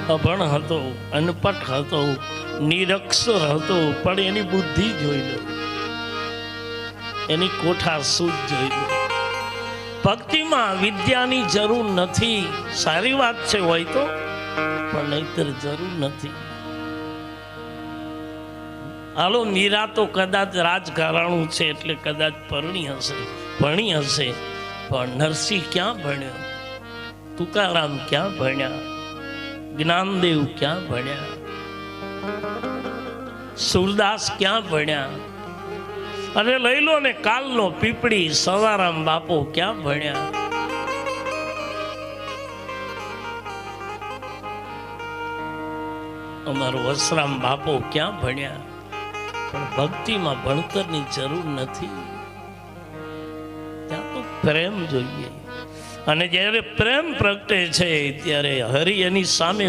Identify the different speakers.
Speaker 1: અભણ હતો, અનપટ હતો, નિરક્ષર હતો, પણ એની બુદ્ધિ જોઈ લો, એની કોઠા સૂઝ જોઈ લો. ભક્તિમાં વિદ્યાની જરૂર નથી. સારી વાત છે હોય તો, પણ નહીતર જરૂર નથી. હાલો, મીરા તો કદાચ રાજકારણું છે એટલે કદાચ પરણી હશે, ભણી હશે, પણ નરસિંહ ક્યાં ભણ્યો? તુકારામ ક્યાં ભણ્યા? જ્ઞાનદેવ ક્યાં ભણ્યા? સુરદાસ ક્યાં ભણ્યા? અને લઈ લો ને કાલનો પીપળી સવારામ બાપો ક્યાં ભણ્યા? અમારો વસરામ બાપો ક્યાં ભણ્યા? પણ ભક્તિમાં ભણતરની જરૂર નથી. ત્યાં તો પ્રેમ જોઈએ. અને જ્યારે પ્રેમ પ્રગટે છે ત્યારે હરિ એની સામે